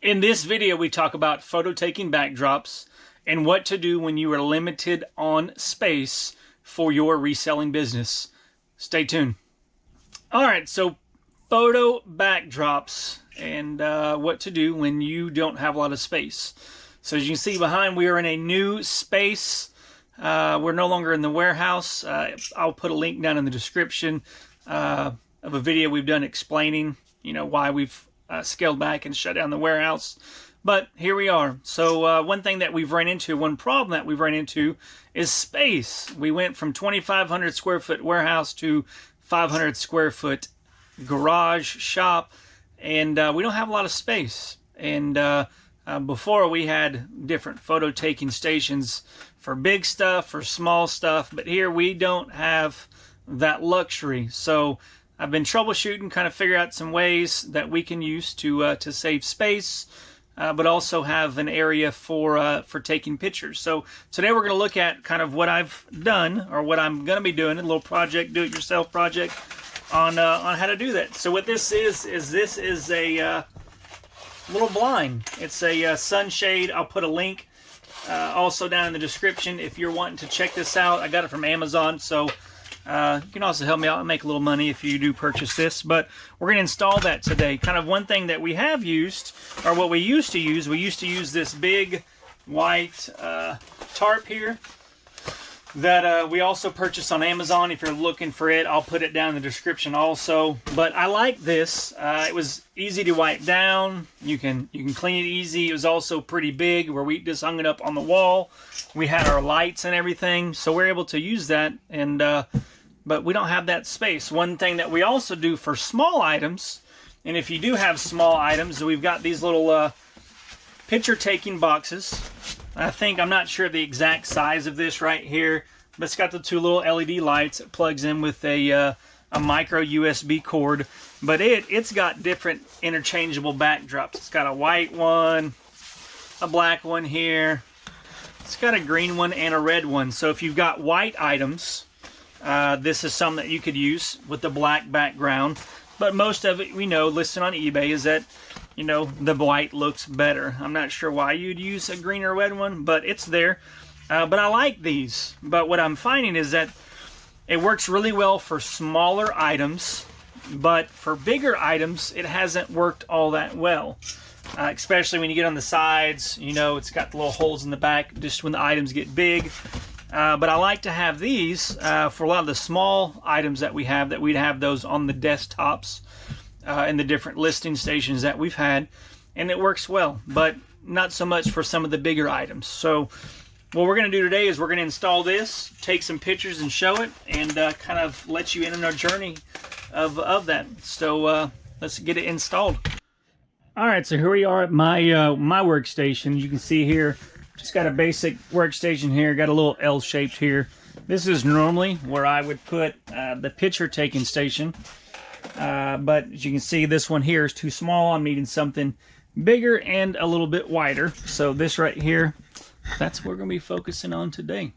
In this video, we talk about photo taking backdrops and what to do when you are limited on space for your reselling business. Stay tuned. All right, so photo backdrops and what to do when you don't have a lot of space. So as you can see behind, we are in a new space. We're no longer in the warehouse. I'll put a link down in the description of a video we've done explaining, why we've scaled back and shut down the warehouse. But here we are. So one problem that we've run into is space. We went from 2,500 square foot warehouse to 500 square foot garage shop, and we don't have a lot of space. And before, we had different photo taking stations for big stuff, for small stuff, but here we don't have that luxury. So I've been troubleshooting, kind of figure out some ways that we can use to save space, but also have an area for taking pictures. So today we're going to look at kind of what I've done, or what I'm going to be doing, a little project, do-it-yourself project on how to do that. So what this is a little blind. It's a sunshade. I'll put a link also down in the description if you're wanting to check this out. I got it from Amazon, so you can also help me out and make a little money if you do purchase this. But we're going to install that today. Kind of one thing that we have used, or what we used to use this big white tarp here that we also purchased on Amazon. If you're looking for it, I'll put it down in the description also. But I like this. It was easy to wipe down. You can clean it easy. It was also pretty big, where we just hung it up on the wall. We had our lights and everything, so we're able to use that. And but we don't have that space. One thing that we also do for small items, and if you do have small items, we've got these little picture taking boxes. I'm not sure the exact size of this right here, but it's got the two little LED lights. It plugs in with a micro USB cord, but it's got different interchangeable backdrops. It's got a white one, a black one here. It's got a green one and a red one. So if you've got white items, this is something that you could use with the black background. But most of it, we know, listed on eBay, is that the white looks better. I'm not sure why you'd use a green or red one, but it's there. But I like these. But what I'm finding is that it works really well for smaller items, but for bigger items, it hasn't worked all that well. Especially when you get on the sides, it's got the little holes in the back just when the items get big. But I like to have these for a lot of the small items that we'd have those on the desktops in the different listing stations that we've had, and it works well, but not so much for some of the bigger items. So what we're going to do today is we're going to install this, take some pictures and show it, and kind of let you in on our journey of that. So let's get it installed. All right, so here we are at my my workstation. You can see here, just got a basic workstation here, got a little L-shaped here. This is normally where I would put the picture taking station. But as you can see, this one here is too small. I'm needing something bigger and a little bit wider. So this right here, that's what we're going to be focusing on today.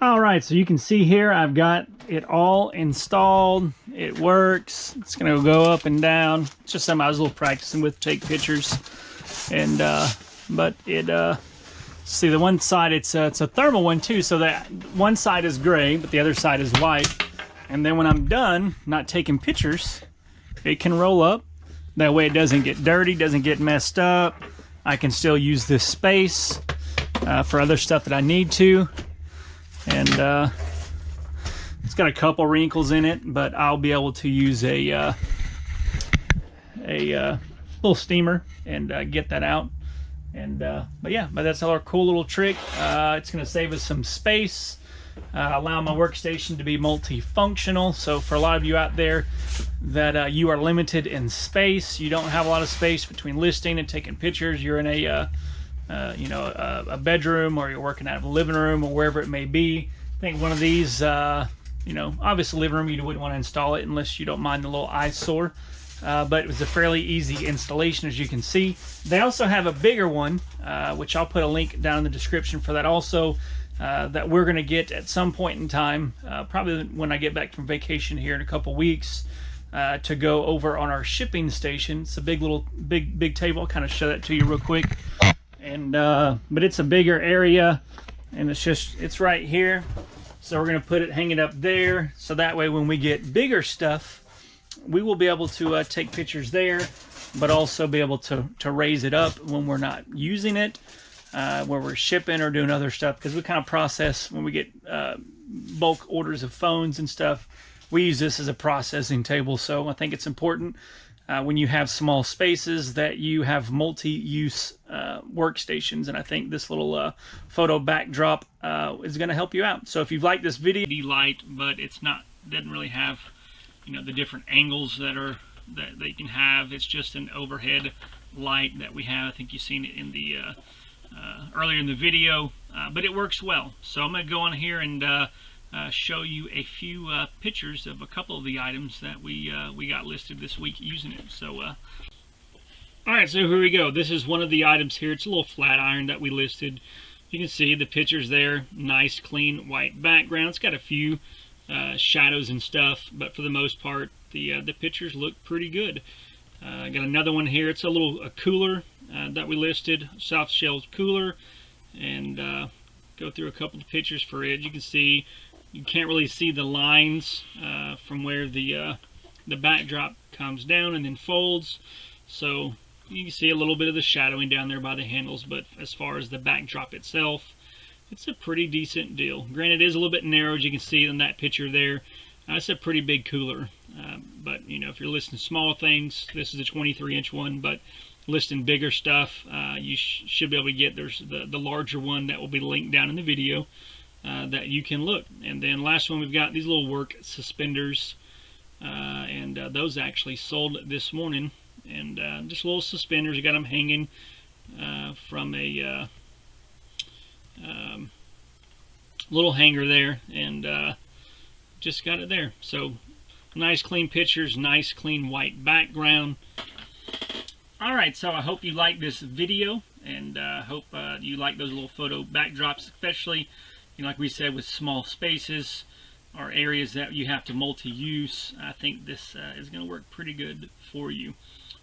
All right, so you can see here, I've got it all installed. It works. It's going to go up and down. It's just something I was a little practicing with, take pictures. And but it see, the one side, it's a thermal one too, so that one side is gray, but the other side is white. And then when I'm done not taking pictures, it can roll up. That way it doesn't get dirty, doesn't get messed up. I can still use this space for other stuff that I need to. And it's got a couple wrinkles in it, but I'll be able to use a little steamer and get that out. And but that's our cool little trick. It's going to save us some space. Allow my workstation to be multifunctional. So for a lot of you out there that you are limited in space, you don't have a lot of space between listing and taking pictures, you're in a bedroom, or you're working out of a living room, or wherever it may be. I think one of these, obviously living room, you wouldn't want to install it unless you don't mind the little eyesore. But it was a fairly easy installation, as you can see. They also have a bigger one, which I'll put a link down in the description for that also. That we're going to get at some point in time, probably when I get back from vacation here in a couple weeks. to go over on our shipping station. It's a big table. I'll kind of show that to you real quick. And but it's a bigger area, and it's right here. So we're going to hang it up there, so that way when we get bigger stuff, we will be able to take pictures there, but also be able to raise it up when we're not using it, where we're shipping or doing other stuff, because we kind of process when we get bulk orders of phones and stuff. We use this as a processing table, so I think it's important when you have small spaces that you have multi-use workstations, and I think this little photo backdrop is going to help you out. So if you've liked this video, light, but doesn't really have, you know, the different angles that you can have. It's just an overhead light that we have. I think you've seen it in the earlier in the video, but it works well. So I'm going to go on here and show you a few pictures of a couple of the items that we got listed this week using it. So alright, so here we go. This is one of the items here. It's a little flat iron that we listed. You can see the pictures there. Nice clean white background. It's got a few shadows and stuff, but for the most part the pictures look pretty good. I got another one here. It's a cooler that we listed, soft shell cooler, and go through a couple of pictures for it. You can see you can't really see the lines from where the backdrop comes down and then folds, so you can see a little bit of the shadowing down there by the handles, but as far as the backdrop itself, it's a pretty decent deal. Granted, it is a little bit narrow, as you can see in that picture there. It's a pretty big cooler, but you know, if you're listing small things, this is a 23-inch one, but listing bigger stuff, you should be able to get, there's the larger one that will be linked down in the video that you can look. And then last one, we've got these little work suspenders, and those actually sold this morning, and just little suspenders. You got them hanging from a little hanger there, and just got it there. So nice clean pictures, nice clean white background. Alright, so I hope you like this video, and hope you like those little photo backdrops, especially, you know, like we said, with small spaces or areas that you have to multi-use. I think this is going to work pretty good for you.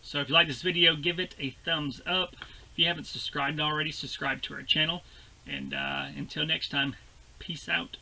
So if you like this video, give it a thumbs up. If you haven't subscribed already, subscribe to our channel. And until next time, peace out.